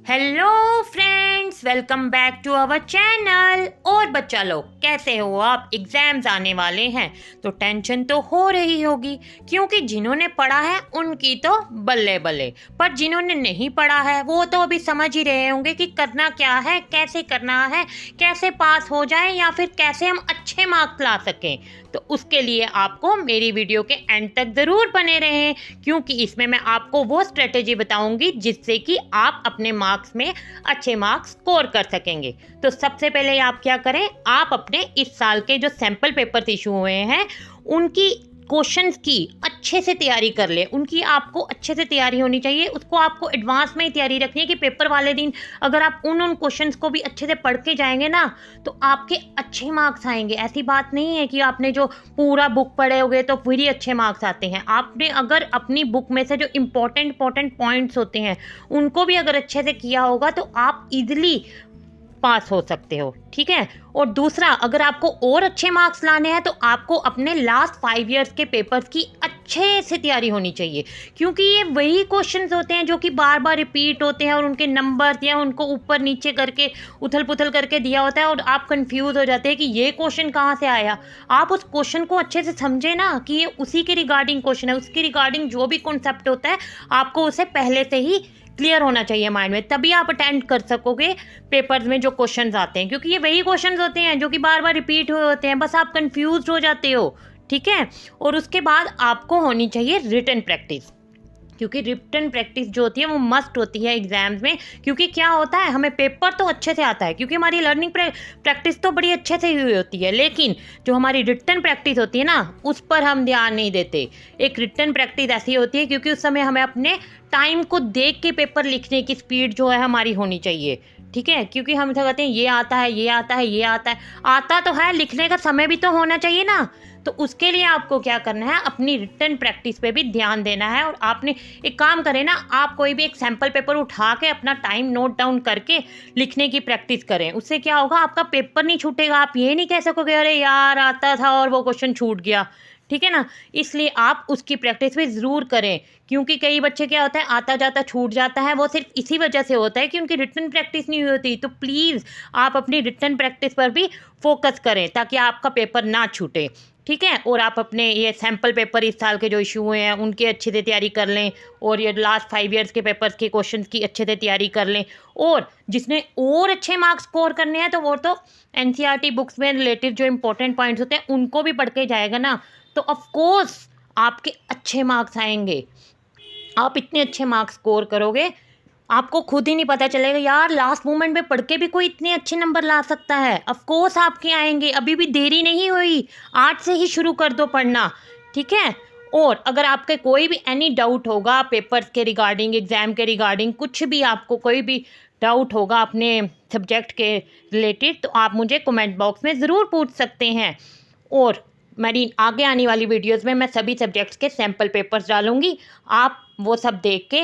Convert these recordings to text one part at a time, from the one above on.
Hello friends, welcome back to our channel. और बच्चा लोग कैसे हो आप? एग्जाम्स आने वाले हैं तो टेंशन तो हो रही होगी, क्योंकि जिन्होंने पढ़ा है उनकी तो बल्ले बल्ले, पर जिन्होंने नहीं पढ़ा है वो तो अभी समझ ही रहे होंगे कि करना क्या है, कैसे करना है, कैसे पास हो जाए या फिर कैसे हम अच्छे मार्क्स ला सकें। तो उसके लिए आपको मेरी वीडियो के एंड तक ज़रूर बने रहें, क्योंकि इसमें मैं आपको वो स्ट्रेटेजी बताऊंगी जिससे कि आप अपने मार्क्स में अच्छे मार्क्स स्कोर कर सकेंगे। तो सबसे पहले आप क्या करें, आप अपने इस साल के जो सैम्पल पेपर्स इशू हुए हैं उनकी क्वेश्चंस की अच्छे से तैयारी कर ले। उनकी आपको अच्छे से तैयारी होनी चाहिए, उसको आपको एडवांस में ही तैयारी रखनी है कि पेपर वाले दिन अगर आप उन क्वेश्चंस को भी अच्छे से पढ़ के जाएंगे ना तो आपके अच्छे मार्क्स आएंगे। ऐसी बात नहीं है कि आपने जो पूरा बुक पढ़े होगे तो फिर ही अच्छे मार्क्स आते हैं। आपने अगर अपनी बुक में से जो इम्पोर्टेंट पॉइंट्स होते हैं उनको भी अगर अच्छे से किया होगा तो आप इजीली पास हो सकते हो, ठीक है। और दूसरा, अगर आपको और अच्छे मार्क्स लाने हैं तो आपको अपने लास्ट 5 इयर्स के पेपर्स की अच्छे से तैयारी होनी चाहिए, क्योंकि ये वही क्वेश्चंस होते हैं जो कि बार बार रिपीट होते हैं और उनके नंबर या उनको ऊपर नीचे करके उथल पुथल करके दिया होता है और आप कंफ्यूज हो जाते हैं कि ये क्वेश्चन कहाँ से आया। आप उस क्वेश्चन को अच्छे से समझे ना कि ये उसी के रिगार्डिंग क्वेश्चन है, उसके रिगार्डिंग जो भी कॉन्सेप्ट होता है आपको उसे पहले से ही क्लियर होना चाहिए माइंड में, तभी आप अटेंड कर सकोगे पेपर्स में जो क्वेश्चंस आते हैं, क्योंकि ये वही क्वेश्चंस होते हैं जो कि बार बार रिपीट हुए होते हैं, बस आप कंफ्यूज हो जाते हो, ठीक है। और उसके बाद आपको होनी चाहिए रिटन प्रैक्टिस, क्योंकि रिटन प्रैक्टिस जो होती है वो मस्ट होती है एग्जाम्स में। क्योंकि क्या होता है, हमें पेपर तो अच्छे से आता है क्योंकि हमारी लर्निंग प्रैक्टिस तो बड़ी अच्छे से हुई होती है, लेकिन जो हमारी रिटन प्रैक्टिस होती है ना उस पर हम ध्यान नहीं देते। एक रिटन प्रैक्टिस ऐसी होती है क्योंकि उस समय हमें अपने टाइम को देख के पेपर लिखने की स्पीड जो है हमारी होनी चाहिए, ठीक है। क्योंकि हम कहते हैं ये आता है, ये आता है, ये आता है, आता तो है, लिखने का समय भी तो होना चाहिए ना। तो उसके लिए आपको क्या करना है, अपनी रिटन प्रैक्टिस पे भी ध्यान देना है। और आपने एक काम करें ना, आप कोई भी एक सैम्पल पेपर उठा के अपना टाइम नोट डाउन करके लिखने की प्रैक्टिस करें। उससे क्या होगा, आपका पेपर नहीं छूटेगा। आप ये नहीं कह सकोगे अरे यार आता था और वो क्वेश्चन छूट गया, ठीक है ना। इसलिए आप उसकी प्रैक्टिस भी ज़रूर करें, क्योंकि कई बच्चे क्या होता है आता जाता छूट जाता है, वो सिर्फ इसी वजह से होता है कि उनकी रिटन प्रैक्टिस नहीं हुई होती। तो प्लीज़ आप अपनी रिटन प्रैक्टिस पर भी फोकस करें ताकि आपका पेपर ना छूटे, ठीक है। और आप अपने ये सैम्पल पेपर इस साल के जो इशू हुए हैं उनकी अच्छे से तैयारी कर लें, और ये लास्ट 5 इयर्स के पेपर्स के क्वेश्चन की अच्छे से तैयारी कर लें। और जिसने और अच्छे मार्क्स स्कोर करने हैं तो वो तो एनसीईआरटी बुक्स में रिलेटेड जो इंपॉर्टेंट पॉइंट्स होते हैं उनको भी पढ़ के जाएगा ना, तो ऑफ कोर्स आपके अच्छे मार्क्स आएंगे। आप इतने अच्छे मार्क्स स्कोर करोगे आपको खुद ही नहीं पता चलेगा यार लास्ट मोमेंट में पढ़ के भी कोई इतने अच्छे नंबर ला सकता है। ऑफ कोर्स आपके आएंगे, अभी भी देरी नहीं हुई, आज से ही शुरू कर दो पढ़ना, ठीक है। और अगर आपके कोई भी एनी डाउट होगा पेपर्स के रिगार्डिंग, एग्ज़ाम के रिगार्डिंग, कुछ भी आपको कोई भी डाउट होगा अपने सब्जेक्ट के रिलेटेड, तो आप मुझे कमेंट बॉक्स में ज़रूर पूछ सकते हैं। और मेरी आगे आने वाली वीडियोस में मैं सभी सब्जेक्ट्स के सैम्पल पेपर्स डालूंगी, आप वो सब देख के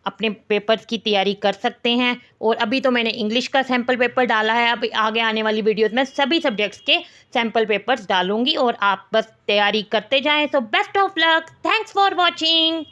अपने पेपर्स की तैयारी कर सकते हैं। और अभी तो मैंने इंग्लिश का सैम्पल पेपर डाला है, अब आगे आने वाली वीडियोस में सभी सब्जेक्ट्स के सैम्पल पेपर्स डालूंगी और आप बस तैयारी करते जाएं। So best of luck, thanks for watching.